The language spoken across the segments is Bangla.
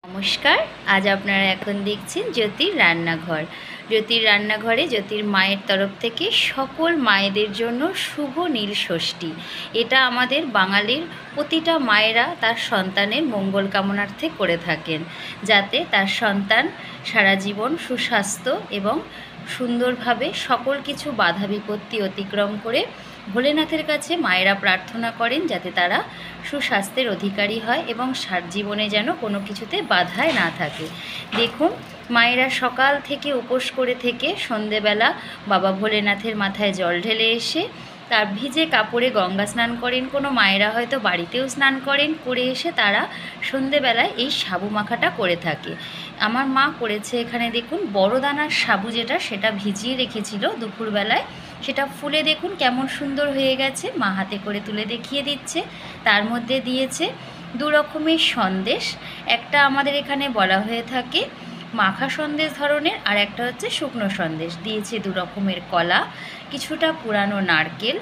নমস্কার। আজ আপনারা এখন দেখছেন জ্যোতির রান্নাঘর। জ্যোতির রান্নাঘরে জ্যোতির মায়ের তরফ থেকে সকল মায়েদের জন্য শুভ নীল ষষ্ঠী। এটা আমাদের বাঙালির প্রতিটা মায়েরা তার সন্তানের মঙ্গল কামনার্থে করে থাকেন, যাতে তার সন্তান সারা জীবন সুস্বাস্থ্য এবং সুন্দরভাবে সকল কিছু বাধা বিপত্তি অতিক্রম করে ভোলেনাথের কাছে মায়েরা প্রার্থনা করেন যাতে তারা সুস্বাস্থ্যের অধিকারী হয় এবং সারা জীবনে যেন কোনো কিছুতে বাধায় না থাকে। দেখুন, মায়েরা সকাল থেকে উপোস করে থেকে সন্ধেবেলা বাবা ভোলেনাথের মাথায় জল ঢেলে এসে তার ভিজে কাপড়ে গঙ্গা স্নান করেন, কোনো মায়েরা হয়তো বাড়িতেও স্নান করেন, করে এসে তারা সন্ধেবেলায় এই সাবু মাখাটা করে থাকে। আমার মা করেছে এখানে দেখুন বড় দানার সাবু যেটা, সেটা ভিজিয়ে রেখেছিল দুপুরবেলায়, সেটা ফুলে দেখুন কেমন সুন্দর হয়ে গেছে। মা হাতে করে তুলে দেখিয়ে দিচ্ছে। তার মধ্যে দিয়েছে দু রকমের সন্দেশ, একটা আমাদের এখানে বলা হয়ে থাকে মাখা সন্দেশ ধরনের, আর একটা হচ্ছে শুকনো সন্দেশ। দিয়েছে দু রকমের কলা, কিছুটা পুরানো নারকেল,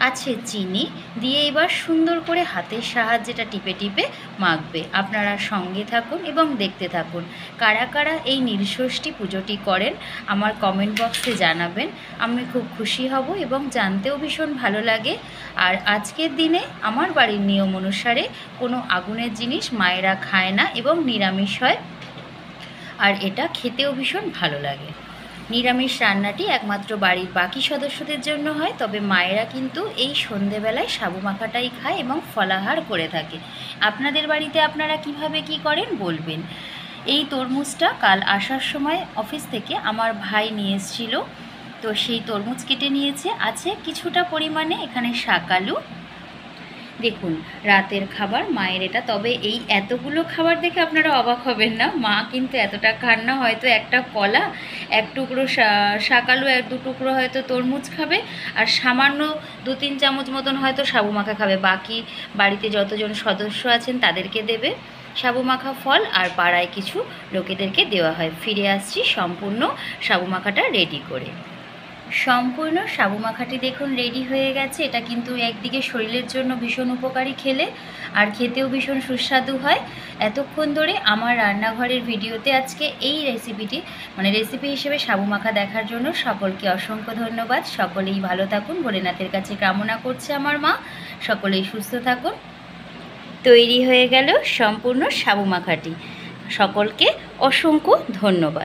আছে চিনি দিয়ে এবার সুন্দর করে হাতের সাহায্যে এটা টিপে টিপে মাখবে। আপনারা সঙ্গে থাকুন এবং দেখতে থাকুন। কারা কারা এই নীলষষ্ঠী পুজোটি করেন আমার কমেন্ট বক্সে জানাবেন, আমি খুব খুশি হব এবং জানতেও ভীষণ ভালো লাগে। আর আজকের দিনে আমার বাড়ির নিয়ম অনুসারে কোনো আগুনের জিনিস মায়েরা খায় না এবং নিরামিষ হয়, আর এটা খেতেও ভীষণ ভালো লাগে। নিরামিষ রান্নাটি একমাত্র বাড়ির বাকি সদস্যদের জন্য হয়, তবে মায়েরা কিন্তু এই সন্ধেবেলায় সাবু মাখাটাই খায় এবং ফলাহার করে থাকে। আপনাদের বাড়িতে আপনারা কিভাবে কি করেন বলবেন। এই তরমুজটা কাল আসার সময় অফিস থেকে আমার ভাই নিয়ে এসেছিল, তো সেই তরমুজ কেটে নিয়েছে, আছে কিছুটা পরিমাণে এখানে শাকালু। দেখুন, রাতের খাবার মায়ের এটা। তবে এই এতগুলো খাবার দেখে আপনারা অবাক হবেন না, মা কিন্তু এতটা খান না। হয়তো একটা কলা, এক টুকরো শাকালু, এক দু টুকরো হয়তো তরমুজ খাবে, আর সামান্য 2-3 চামচ মতন হয়তো সাবু মাখা খাবে। বাকি বাড়িতে যতজন সদস্য আছেন তাদেরকে দেবে সাবু মাখা ফল, আর পাড়ায় কিছু লোকেদেরকে দেওয়া হয়। ফিরে আসছি সম্পূর্ণ সাবু মাখাটা রেডি করে। সম্পূর্ণ সাবু মাখাটি দেখুন রেডি হয়ে গেছে। এটা কিন্তু একদিকে শরীরের জন্য ভীষণ উপকারী খেলে, আর খেতেও ভীষণ সুস্বাদু হয়। এতক্ষণ ধরে আমার রান্নাঘরের ভিডিওতে আজকে এই রেসিপিটি রেসিপি হিসেবে সাবু মাখা দেখার জন্য সকলকে অসংখ্য ধন্যবাদ। সকলেই ভালো থাকুন, ভোলেনাথের কাছে কামনা করছে আমার মা। সকলেই সুস্থ থাকুন। তৈরি হয়ে গেল সম্পূর্ণ সাবু মাখাটি। সকলকে অসংখ্য ধন্যবাদ।